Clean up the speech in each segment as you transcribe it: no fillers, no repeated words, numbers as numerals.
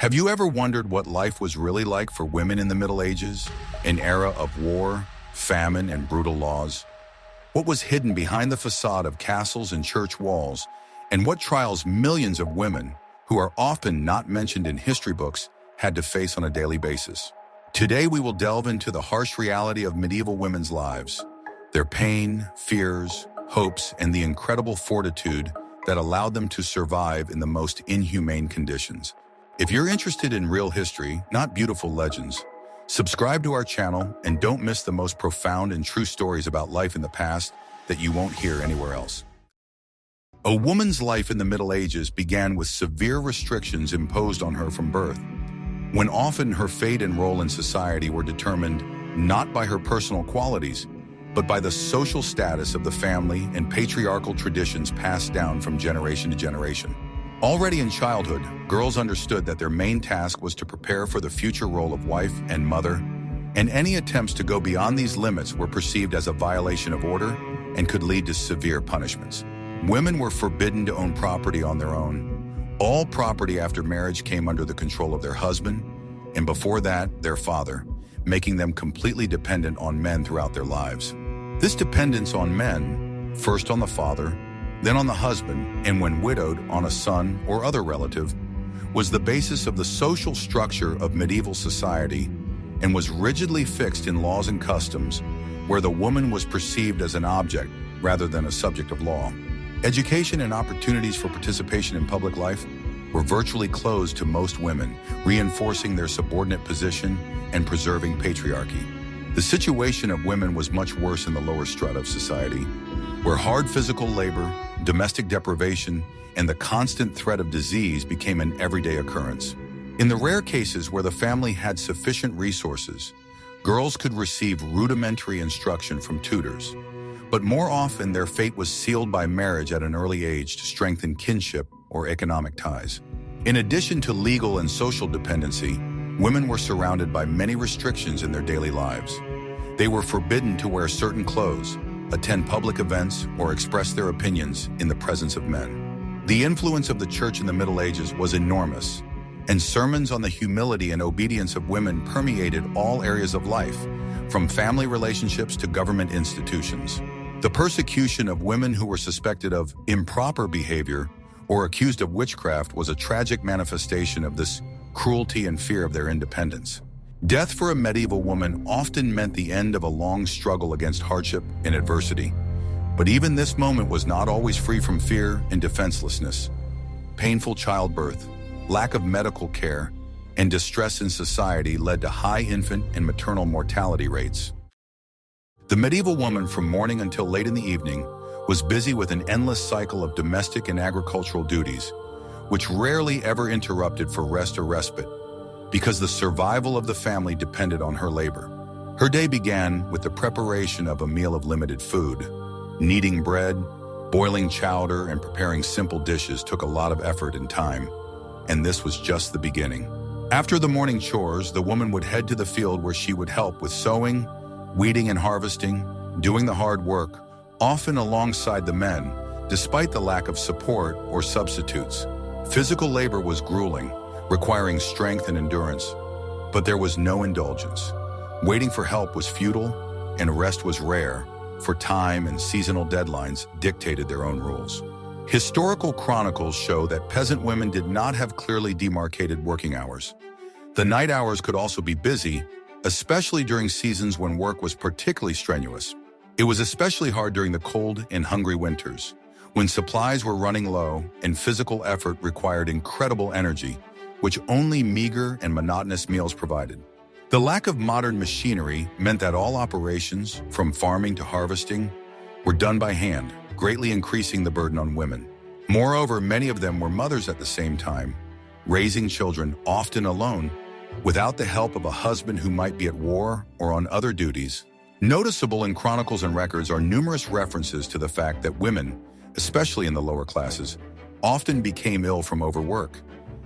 Have you ever wondered what life was really like for women in the Middle Ages, an era of war, famine, and brutal laws? What was hidden behind the facade of castles and church walls, and what trials millions of women, who are often not mentioned in history books, had to face on a daily basis? Today we will delve into the harsh reality of medieval women's lives, their pain, fears, hopes, and the incredible fortitude that allowed them to survive in the most inhumane conditions. If you're interested in real history, not beautiful legends, subscribe to our channel and don't miss the most profound and true stories about life in the past that you won't hear anywhere else. A woman's life in the Middle Ages began with severe restrictions imposed on her from birth, when often her fate and role in society were determined not by her personal qualities, but by the social status of the family and patriarchal traditions passed down from generation to generation. Already in childhood, girls understood that their main task was to prepare for the future role of wife and mother, and any attempts to go beyond these limits were perceived as a violation of order and could lead to severe punishments. Women were forbidden to own property on their own. All property after marriage came under the control of their husband, and before that, their father, making them completely dependent on men throughout their lives. This dependence on men, first on the father, then on the husband, and when widowed, on a son or other relative, was the basis of the social structure of medieval society and was rigidly fixed in laws and customs, where the woman was perceived as an object rather than a subject of law. Education and opportunities for participation in public life were virtually closed to most women, reinforcing their subordinate position and preserving patriarchy. The situation of women was much worse in the lower strata of society, where hard physical labor, domestic deprivation, and the constant threat of disease became an everyday occurrence. In the rare cases where the family had sufficient resources, girls could receive rudimentary instruction from tutors, but more often their fate was sealed by marriage at an early age to strengthen kinship or economic ties. In addition to legal and social dependency, women were surrounded by many restrictions in their daily lives. They were forbidden to wear certain clothes, attend public events, or express their opinions in the presence of men. The influence of the church in the Middle Ages was enormous, and sermons on the humility and obedience of women permeated all areas of life, from family relationships to government institutions. The persecution of women who were suspected of improper behavior or accused of witchcraft was a tragic manifestation of this cruelty and fear of their independence. Death for a medieval woman often meant the end of a long struggle against hardship and adversity. But even this moment was not always free from fear and defenselessness. Painful childbirth, lack of medical care, and distress in society led to high infant and maternal mortality rates. The medieval woman, from morning until late in the evening, was busy with an endless cycle of domestic and agricultural duties, which rarely ever interrupted for rest or respite, because the survival of the family depended on her labor. Her day began with the preparation of a meal of limited food. Kneading bread, boiling chowder, and preparing simple dishes took a lot of effort and time, and this was just the beginning. After the morning chores, the woman would head to the field where she would help with sowing, weeding and harvesting, doing the hard work, often alongside the men, despite the lack of support or substitutes. Physical labor was grueling, requiring strength and endurance, but there was no indulgence. Waiting for help was futile, and rest was rare, for time and seasonal deadlines dictated their own rules. Historical chronicles show that peasant women did not have clearly demarcated working hours. The night hours could also be busy, especially during seasons when work was particularly strenuous. It was especially hard during the cold and hungry winters, when supplies were running low and physical effort required incredible energy, which only meager and monotonous meals provided. The lack of modern machinery meant that all operations, from farming to harvesting, were done by hand, greatly increasing the burden on women. Moreover, many of them were mothers at the same time, raising children often alone, without the help of a husband who might be at war or on other duties. Noticeable in chronicles and records are numerous references to the fact that women, especially in the lower classes, often became ill from overwork,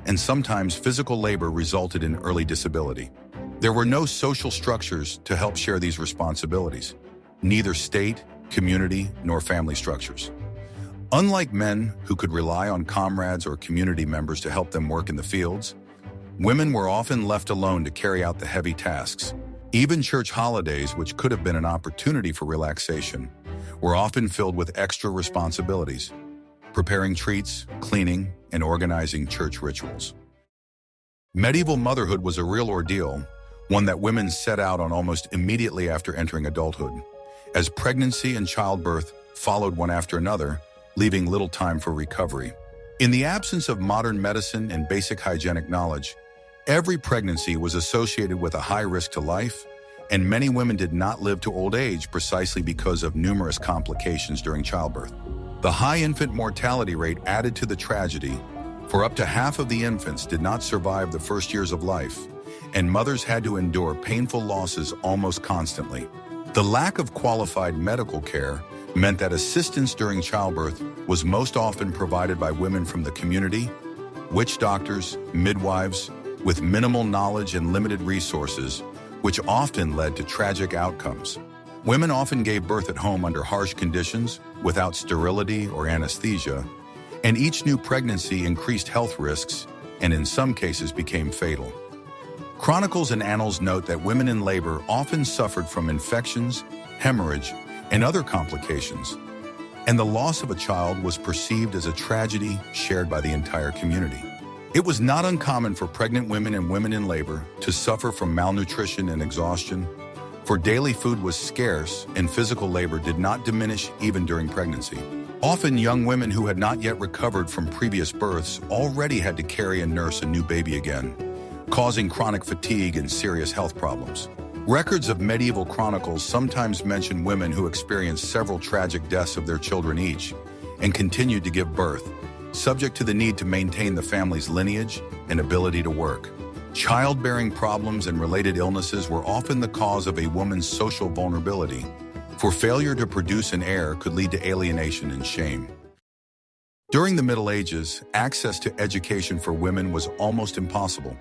and sometimes physical labor resulted in early disability. There were no social structures to help share these responsibilities, neither state, community, nor family structures. Unlike men who could rely on comrades or community members to help them work in the fields, Women were often left alone to carry out the heavy tasks. Even church holidays, which could have been an opportunity for relaxation, were often filled with extra responsibilities, preparing treats, cleaning, and organizing church rituals. Medieval motherhood was a real ordeal, one that women set out on almost immediately after entering adulthood, as pregnancy and childbirth followed one after another, leaving little time for recovery. In the absence of modern medicine and basic hygienic knowledge, every pregnancy was associated with a high risk to life, and many women did not live to old age precisely because of numerous complications during childbirth. The high infant mortality rate added to the tragedy, for up to half of the infants did not survive the first years of life, and mothers had to endure painful losses almost constantly. The lack of qualified medical care meant that assistance during childbirth was most often provided by women from the community, witch doctors, midwives, with minimal knowledge and limited resources, which often led to tragic outcomes. Women often gave birth at home under harsh conditions, without sterility or anesthesia, and each new pregnancy increased health risks and in some cases became fatal. Chronicles and annals note that women in labor often suffered from infections, hemorrhage, and other complications, and the loss of a child was perceived as a tragedy shared by the entire community. It was not uncommon for pregnant women and women in labor to suffer from malnutrition and exhaustion, for daily food was scarce and physical labor did not diminish even during pregnancy. Often young women who had not yet recovered from previous births already had to carry and nurse a new baby again, causing chronic fatigue and serious health problems. Records of medieval chronicles sometimes mention women who experienced several tragic deaths of their children each and continued to give birth, subject to the need to maintain the family's lineage and ability to work. Childbearing problems and related illnesses were often the cause of a woman's social vulnerability, for failure to produce an heir could lead to alienation and shame. During the Middle Ages, access to education for women was almost impossible,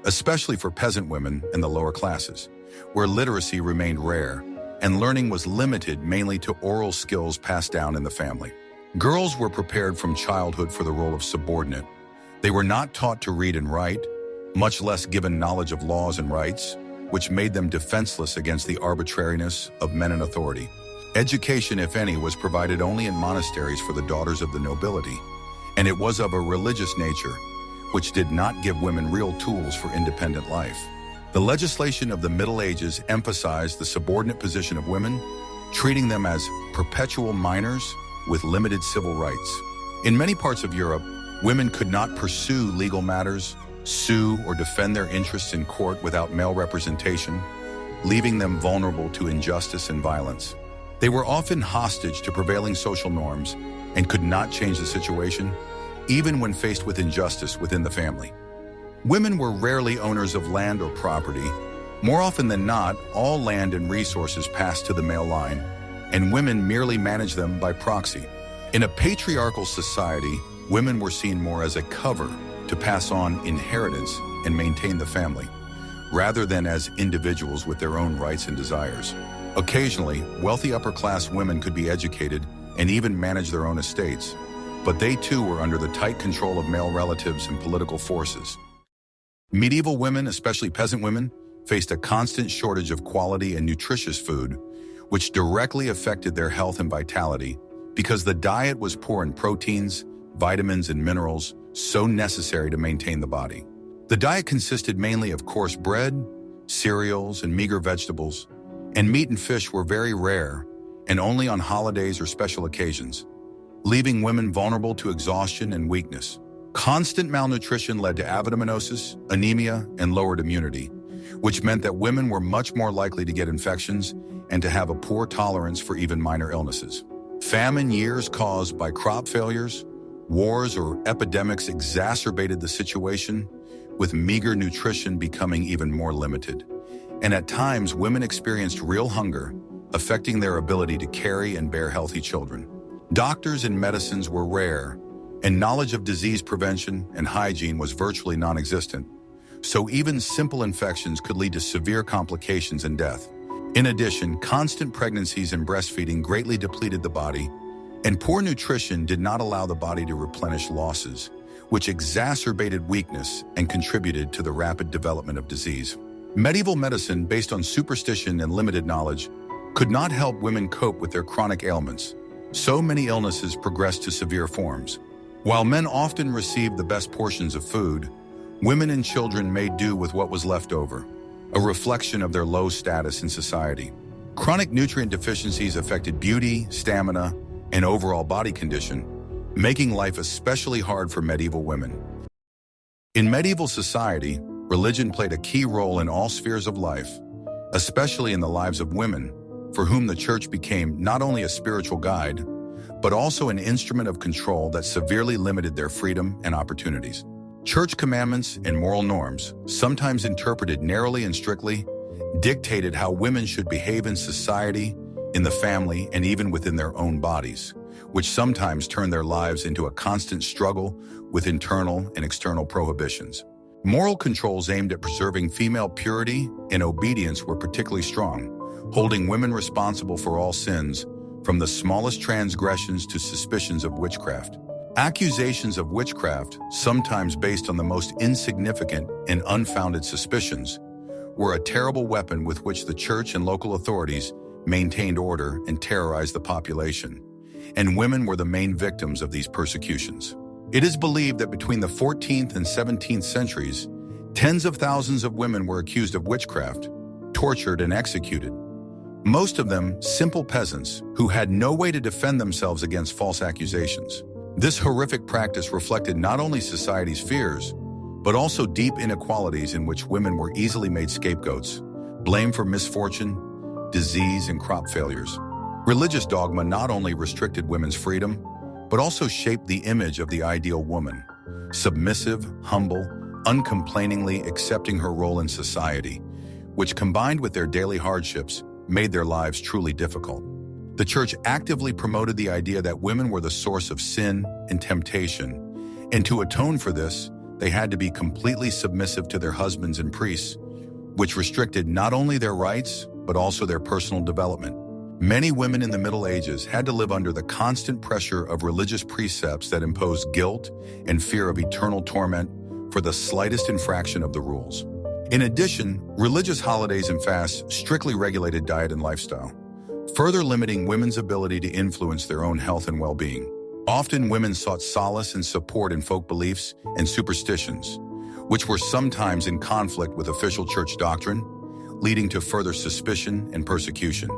especially for peasant women and the lower classes, where literacy remained rare and learning was limited mainly to oral skills passed down in the family. Girls were prepared from childhood for the role of subordinate. They were not taught to read and write, much less given knowledge of laws and rights, which made them defenseless against the arbitrariness of men in authority. Education, if any, was provided only in monasteries for the daughters of the nobility, and it was of a religious nature, which did not give women real tools for independent life. The legislation of the Middle Ages emphasized the subordinate position of women, treating them as perpetual minors with limited civil rights. In many parts of Europe, women could not pursue legal matters, sue or defend their interests in court without male representation, leaving them vulnerable to injustice and violence. They were often hostage to prevailing social norms and could not change the situation, even when faced with injustice within the family. Women were rarely owners of land or property. More often than not, all land and resources passed to the male line, and women merely managed them by proxy. In a patriarchal society, women were seen more as a cover to pass on inheritance and maintain the family, rather than as individuals with their own rights and desires. Occasionally, wealthy upper-class women could be educated and even manage their own estates, but they too were under the tight control of male relatives and political forces. Medieval women, especially peasant women, faced a constant shortage of quality and nutritious food, which directly affected their health and vitality because the diet was poor in proteins, vitamins, and minerals so necessary to maintain the body. The diet consisted mainly of coarse bread, cereals, and meager vegetables, and meat and fish were very rare and only on holidays or special occasions, leaving women vulnerable to exhaustion and weakness. Constant malnutrition led to avidominosis, anemia, and lowered immunity, which meant that women were much more likely to get infections and to have a poor tolerance for even minor illnesses. Famine years caused by crop failures, wars, or epidemics exacerbated the situation, with meager nutrition becoming even more limited. And at times, women experienced real hunger, affecting their ability to carry and bear healthy children. Doctors and medicines were rare, and knowledge of disease prevention and hygiene was virtually non-existent, so even simple infections could lead to severe complications and death. In addition, constant pregnancies and breastfeeding greatly depleted the body, and poor nutrition did not allow the body to replenish losses, which exacerbated weakness and contributed to the rapid development of disease. Medieval medicine, based on superstition and limited knowledge, could not help women cope with their chronic ailments. So many illnesses progressed to severe forms. While men often received the best portions of food, women and children made do with what was left over, a reflection of their low status in society. Chronic nutrient deficiencies affected beauty, stamina, and overall body condition, making life especially hard for medieval women. In medieval society, religion played a key role in all spheres of life, especially in the lives of women, for whom the church became not only a spiritual guide, but also an instrument of control that severely limited their freedom and opportunities. Church commandments and moral norms, sometimes interpreted narrowly and strictly, dictated how women should behave in society, in the family, and even within their own bodies, which sometimes turned their lives into a constant struggle with internal and external prohibitions. Moral controls aimed at preserving female purity and obedience were particularly strong, holding women responsible for all sins, from the smallest transgressions to suspicions of witchcraft. Accusations of witchcraft, sometimes based on the most insignificant and unfounded suspicions, were a terrible weapon with which the church and local authorities maintained order and terrorized the population, and women were the main victims of these persecutions. It is believed that between the 14th and 17th centuries, tens of thousands of women were accused of witchcraft, tortured, and executed. Most of them simple peasants who had no way to defend themselves against false accusations. This horrific practice reflected not only society's fears, but also deep inequalities in which women were easily made scapegoats, blamed for misfortune, disease, and crop failures. Religious dogma not only restricted women's freedom, but also shaped the image of the ideal woman, submissive, humble, uncomplainingly accepting her role in society, which combined with their daily hardships, made their lives truly difficult. The church actively promoted the idea that women were the source of sin and temptation, and to atone for this, they had to be completely submissive to their husbands and priests, which restricted not only their rights, but also their personal development. Many women in the Middle Ages had to live under the constant pressure of religious precepts that imposed guilt and fear of eternal torment for the slightest infraction of the rules. In addition, religious holidays and fasts strictly regulated diet and lifestyle, further limiting women's ability to influence their own health and well-being. Often women sought solace and support in folk beliefs and superstitions, which were sometimes in conflict with official church doctrine, leading to further suspicion and persecution.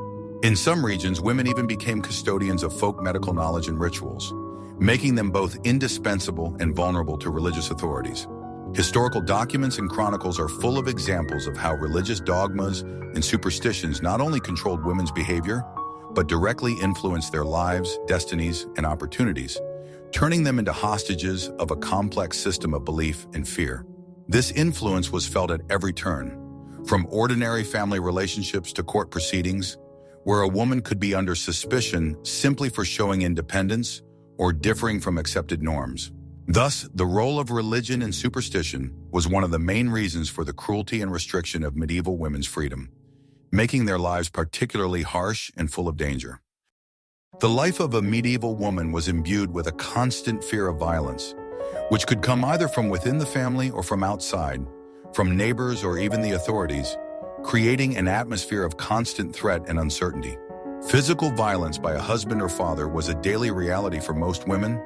In some regions, women even became custodians of folk medical knowledge and rituals, making them both indispensable and vulnerable to religious authorities. Historical documents and chronicles are full of examples of how religious dogmas and superstitions not only controlled women's behavior, but directly influenced their lives, destinies, and opportunities, turning them into hostages of a complex system of belief and fear. This influence was felt at every turn, from ordinary family relationships to court proceedings, where a woman could be under suspicion simply for showing independence or differing from accepted norms. Thus, the role of religion and superstition was one of the main reasons for the cruelty and restriction of medieval women's freedom, making their lives particularly harsh and full of danger. The life of a medieval woman was imbued with a constant fear of violence, which could come either from within the family or from outside, from neighbors or even the authorities, creating an atmosphere of constant threat and uncertainty. Physical violence by a husband or father was a daily reality for most women,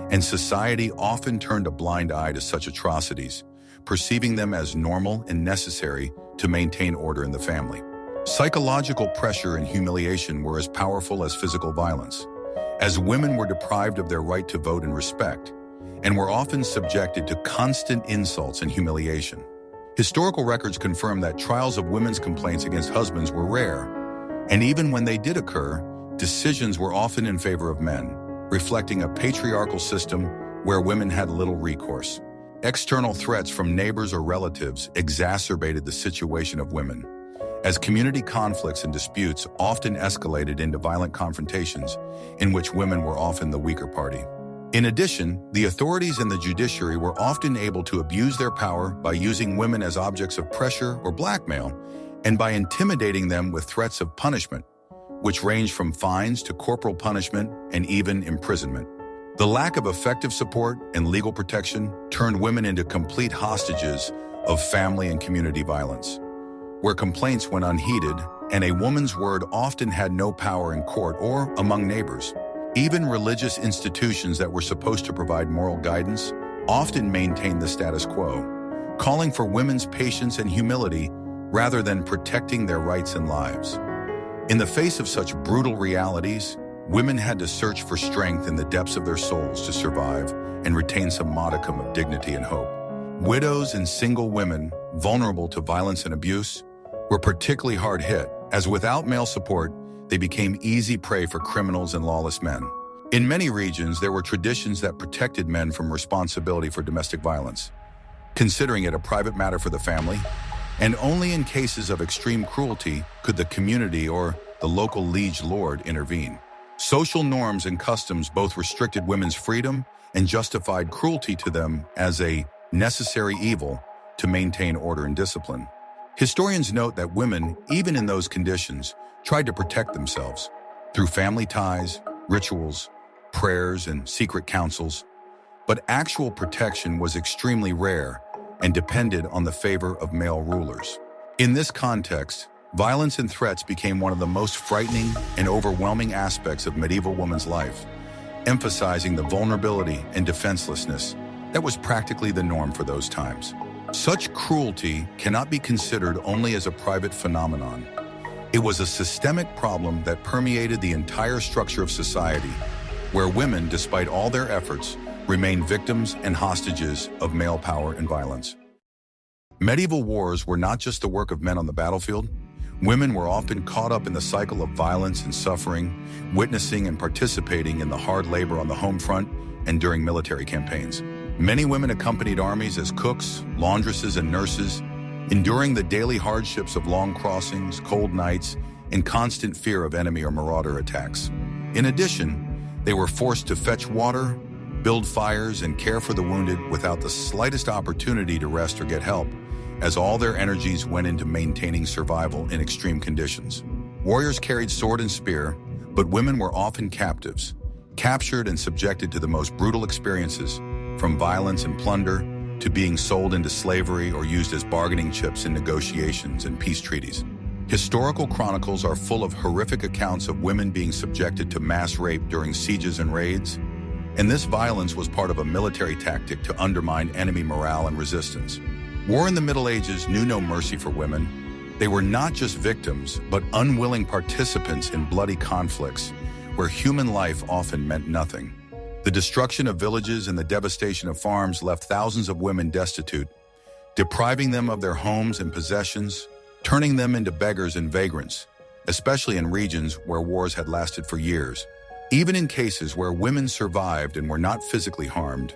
and society often turned a blind eye to such atrocities, perceiving them as normal and necessary to maintain order in the family. Psychological pressure and humiliation were as powerful as physical violence, as women were deprived of their right to vote and respect, and were often subjected to constant insults and humiliation. Historical records confirm that trials of women's complaints against husbands were rare, and even when they did occur, decisions were often in favor of men, reflecting a patriarchal system where women had little recourse. External threats from neighbors or relatives exacerbated the situation of women, as community conflicts and disputes often escalated into violent confrontations in which women were often the weaker party. In addition, the authorities and the judiciary were often able to abuse their power by using women as objects of pressure or blackmail, and by intimidating them with threats of punishment, which ranged from fines to corporal punishment and even imprisonment. The lack of effective support and legal protection turned women into complete hostages of family and community violence, where complaints went unheeded and a woman's word often had no power in court or among neighbors. Even religious institutions that were supposed to provide moral guidance often maintained the status quo, calling for women's patience and humility rather than protecting their rights and lives. In the face of such brutal realities, women had to search for strength in the depths of their souls to survive and retain some modicum of dignity and hope. Widows and single women, vulnerable to violence and abuse, were particularly hard hit, as without male support, they became easy prey for criminals and lawless men. In many regions, there were traditions that protected men from responsibility for domestic violence, considering it a private matter for the family, and only in cases of extreme cruelty could the community or the local liege lord intervene. Social norms and customs both restricted women's freedom and justified cruelty to them as a necessary evil to maintain order and discipline. Historians note that women, even in those conditions, tried to protect themselves through family ties, rituals, prayers, and secret councils, but actual protection was extremely rare and depended on the favor of male rulers. In this context, violence and threats became one of the most frightening and overwhelming aspects of medieval woman's life, emphasizing the vulnerability and defenselessness that was practically the norm for those times. Such cruelty cannot be considered only as a private phenomenon. It was a systemic problem that permeated the entire structure of society, where women, despite all their efforts, remained victims and hostages of male power and violence. Medieval wars were not just the work of men on the battlefield. Women were often caught up in the cycle of violence and suffering, witnessing and participating in the hard labor on the home front and during military campaigns. Many women accompanied armies as cooks, laundresses, and nurses, enduring the daily hardships of long crossings, cold nights, and constant fear of enemy or marauder attacks. In addition, they were forced to fetch water, build fires, and care for the wounded without the slightest opportunity to rest or get help, as all their energies went into maintaining survival in extreme conditions. Warriors carried sword and spear, but women were often captives, captured and subjected to the most brutal experiences, from violence and plunder to being sold into slavery or used as bargaining chips in negotiations and peace treaties. Historical chronicles are full of horrific accounts of women being subjected to mass rape during sieges and raids, and this violence was part of a military tactic to undermine enemy morale and resistance. War in the Middle Ages knew no mercy for women. They were not just victims, but unwilling participants in bloody conflicts where human life often meant nothing. The destruction of villages and the devastation of farms left thousands of women destitute, depriving them of their homes and possessions, turning them into beggars and vagrants, especially in regions where wars had lasted for years. Even in cases where women survived and were not physically harmed,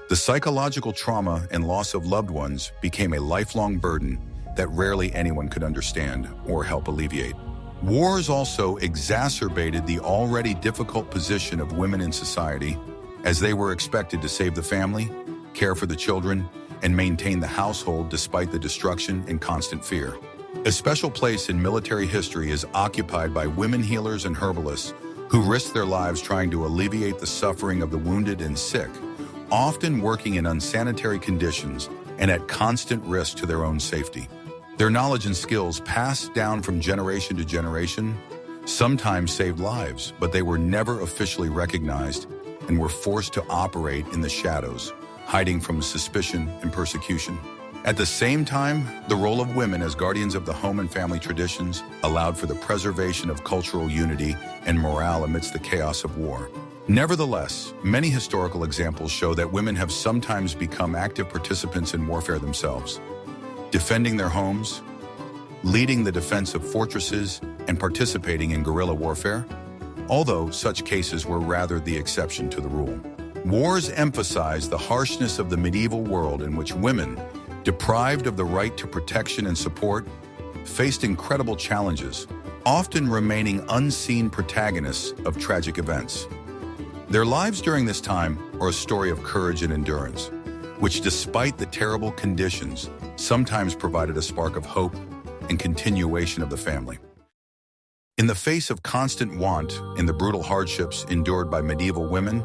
the psychological trauma and loss of loved ones became a lifelong burden that rarely anyone could understand or help alleviate. Wars also exacerbated the already difficult position of women in society, as they were expected to save the family, care for the children, and maintain the household despite the destruction and constant fear. A special place in military history is occupied by women healers and herbalists who risked their lives trying to alleviate the suffering of the wounded and sick, often working in unsanitary conditions and at constant risk to their own safety. Their knowledge and skills, passed down from generation to generation, sometimes saved lives, but they were never officially recognized and were forced to operate in the shadows, hiding from suspicion and persecution. At the same time, the role of women as guardians of the home and family traditions allowed for the preservation of cultural unity and morale amidst the chaos of war. Nevertheless, many historical examples show that women have sometimes become active participants in warfare themselves, defending their homes, leading the defense of fortresses, and participating in guerrilla warfare, although such cases were rather the exception to the rule. Wars emphasized the harshness of the medieval world in which women, deprived of the right to protection and support, faced incredible challenges, often remaining unseen protagonists of tragic events. Their lives during this time are a story of courage and endurance, which, despite the terrible conditions, sometimes provided a spark of hope and continuation of the family. In the face of constant want and the brutal hardships endured by medieval women,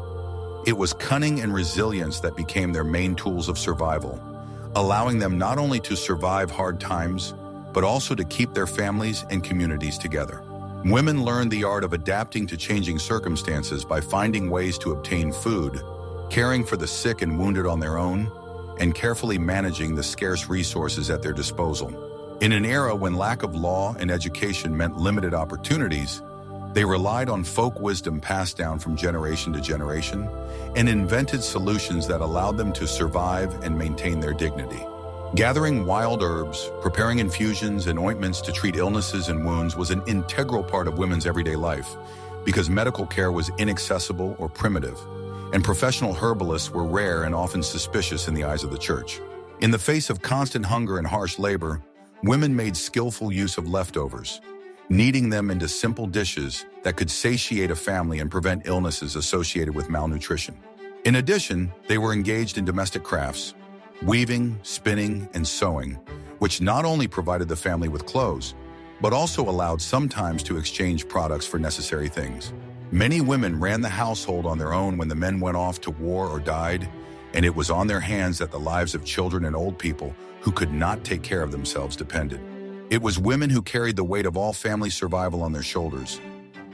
It was cunning and resilience that became their main tools of survival, allowing them not only to survive hard times, but also to keep their families and communities together. Women learned the art of adapting to changing circumstances by finding ways to obtain food, caring for the sick and wounded on their own, and carefully managing the scarce resources at their disposal. In an era when lack of law and education meant limited opportunities, they relied on folk wisdom passed down from generation to generation and invented solutions that allowed them to survive and maintain their dignity. Gathering wild herbs, preparing infusions and ointments to treat illnesses and wounds was an integral part of women's everyday life because medical care was inaccessible or primitive, and professional herbalists were rare and often suspicious in the eyes of the church. In the face of constant hunger and harsh labor, women made skillful use of leftovers, kneading them into simple dishes that could satiate a family and prevent illnesses associated with malnutrition. In addition, they were engaged in domestic crafts, weaving, spinning, and sewing, which not only provided the family with clothes, but also allowed sometimes to exchange products for necessary things. Many women ran the household on their own when the men went off to war or died, and it was on their hands that the lives of children and old people who could not take care of themselves depended. It was women who carried the weight of all family survival on their shoulders.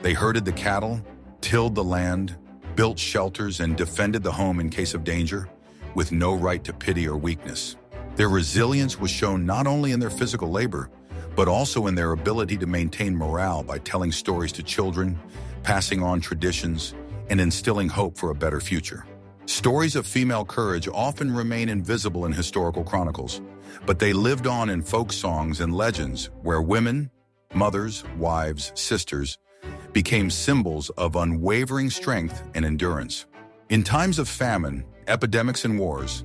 They herded the cattle, tilled the land, built shelters, and defended the home in case of danger, with no right to pity or weakness. Their resilience was shown not only in their physical labor, but also in their ability to maintain morale by telling stories to children, passing on traditions, and instilling hope for a better future. Stories of female courage often remain invisible in historical chronicles, but they lived on in folk songs and legends where women, mothers, wives, sisters, became symbols of unwavering strength and endurance. In times of famine, epidemics, and wars,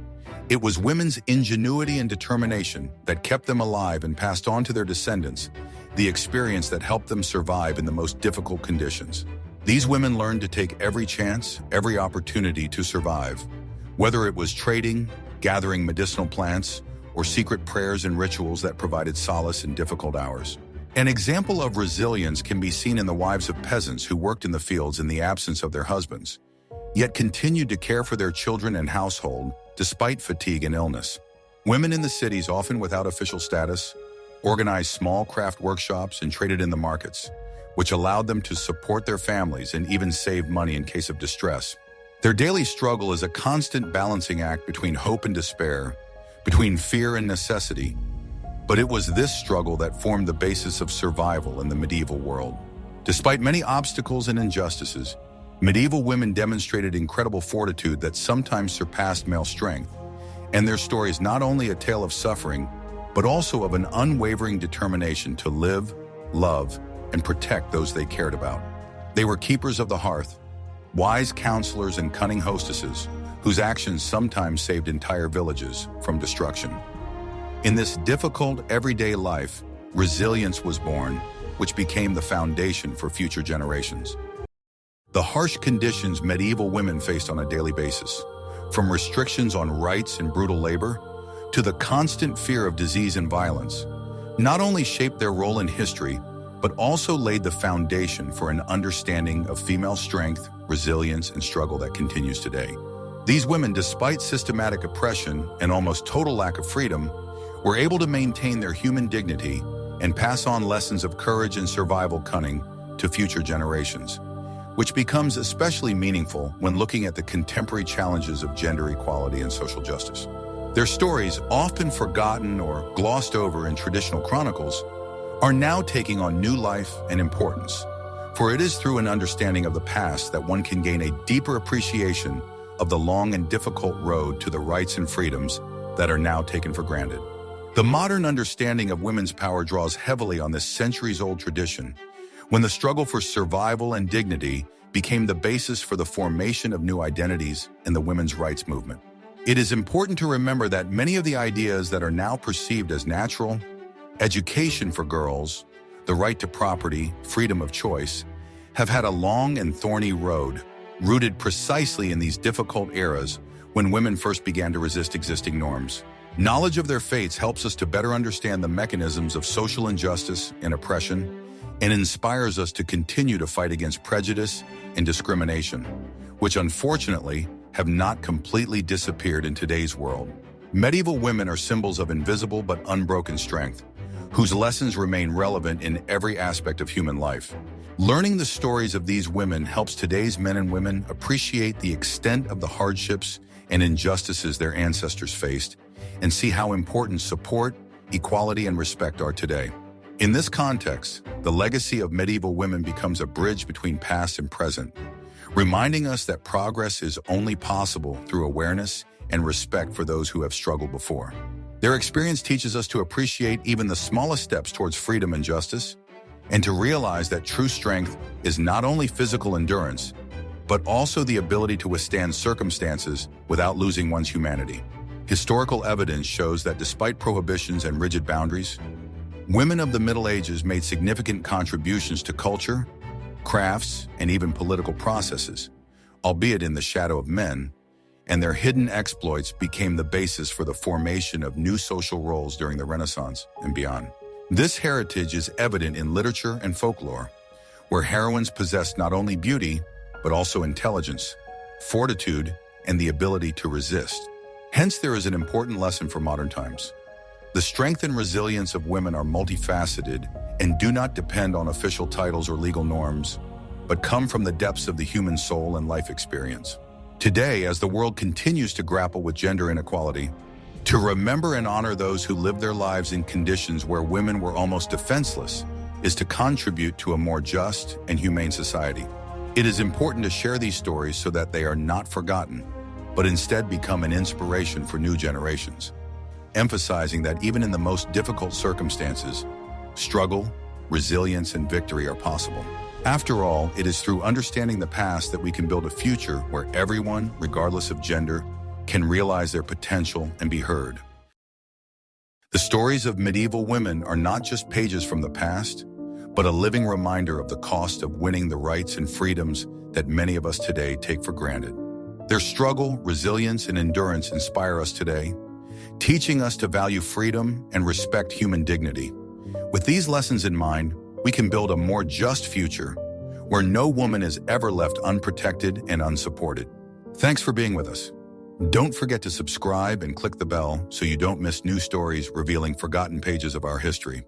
it was women's ingenuity and determination that kept them alive and passed on to their descendants the experience that helped them survive in the most difficult conditions. These women learned to take every chance, every opportunity to survive, whether it was trading, gathering medicinal plants, or secret prayers and rituals that provided solace in difficult hours. An example of resilience can be seen in the wives of peasants who worked in the fields in the absence of their husbands, yet continued to care for their children and household despite fatigue and illness. Women in the cities, often without official status, organized small craft workshops and traded in the markets, which allowed them to support their families and even save money in case of distress. Their daily struggle is a constant balancing act between hope and despair, between fear and necessity, but it was this struggle that formed the basis of survival in the medieval world. Despite many obstacles and injustices, medieval women demonstrated incredible fortitude that sometimes surpassed male strength, and their story is not only a tale of suffering, but also of an unwavering determination to live, love, and protect those they cared about. They were keepers of the hearth, wise counselors and cunning hostesses, whose actions sometimes saved entire villages from destruction. In this difficult, everyday life, resilience was born, which became the foundation for future generations. The harsh conditions medieval women faced on a daily basis, from restrictions on rights and brutal labor, to the constant fear of disease and violence, not only shaped their role in history, but also laid the foundation for an understanding of female strength, resilience, and struggle that continues today. These women, despite systematic oppression and almost total lack of freedom, were able to maintain their human dignity and pass on lessons of courage and survival cunning to future generations, which becomes especially meaningful when looking at the contemporary challenges of gender equality and social justice. Their stories, often forgotten or glossed over in traditional chronicles, are now taking on new life and importance, for it is through an understanding of the past that one can gain a deeper appreciation of the long and difficult road to the rights and freedoms that are now taken for granted. The modern understanding of women's power draws heavily on this centuries-old tradition, when the struggle for survival and dignity became the basis for the formation of new identities in the women's rights movement. It is important to remember that many of the ideas that are now perceived as natural, education for girls, the right to property, freedom of choice, have had a long and thorny road, rooted precisely in these difficult eras when women first began to resist existing norms. Knowledge of their fates helps us to better understand the mechanisms of social injustice and oppression, and inspires us to continue to fight against prejudice and discrimination, which unfortunately have not completely disappeared in today's world. Medieval women are symbols of invisible but unbroken strength, whose lessons remain relevant in every aspect of human life. Learning the stories of these women helps today's men and women appreciate the extent of the hardships and injustices their ancestors faced, and see how important support, equality, and respect are today. In this context, the legacy of medieval women becomes a bridge between past and present, reminding us that progress is only possible through awareness and respect for those who have struggled before. Their experience teaches us to appreciate even the smallest steps towards freedom and justice, and to realize that true strength is not only physical endurance, but also the ability to withstand circumstances without losing one's humanity. Historical evidence shows that despite prohibitions and rigid boundaries, women of the Middle Ages made significant contributions to culture, crafts, and even political processes, albeit in the shadow of men, and their hidden exploits became the basis for the formation of new social roles during the Renaissance and beyond. This heritage is evident in literature and folklore, where heroines possessed not only beauty, but also intelligence, fortitude, and the ability to resist. Hence, there is an important lesson for modern times. The strength and resilience of women are multifaceted and do not depend on official titles or legal norms, but come from the depths of the human soul and life experience. Today, as the world continues to grapple with gender inequality, to remember and honor those who lived their lives in conditions where women were almost defenseless is to contribute to a more just and humane society. It is important to share these stories so that they are not forgotten, but instead become an inspiration for new generations, emphasizing that even in the most difficult circumstances, struggle, resilience, and victory are possible. After all, it is through understanding the past that we can build a future where everyone, regardless of gender, can realize their potential and be heard. The stories of medieval women are not just pages from the past, but a living reminder of the cost of winning the rights and freedoms that many of us today take for granted. Their struggle, resilience, and endurance inspire us today, teaching us to value freedom and respect human dignity. With these lessons in mind, we can build a more just future where no woman is ever left unprotected and unsupported. Thanks for being with us. Don't forget to subscribe and click the bell so you don't miss new stories revealing forgotten pages of our history.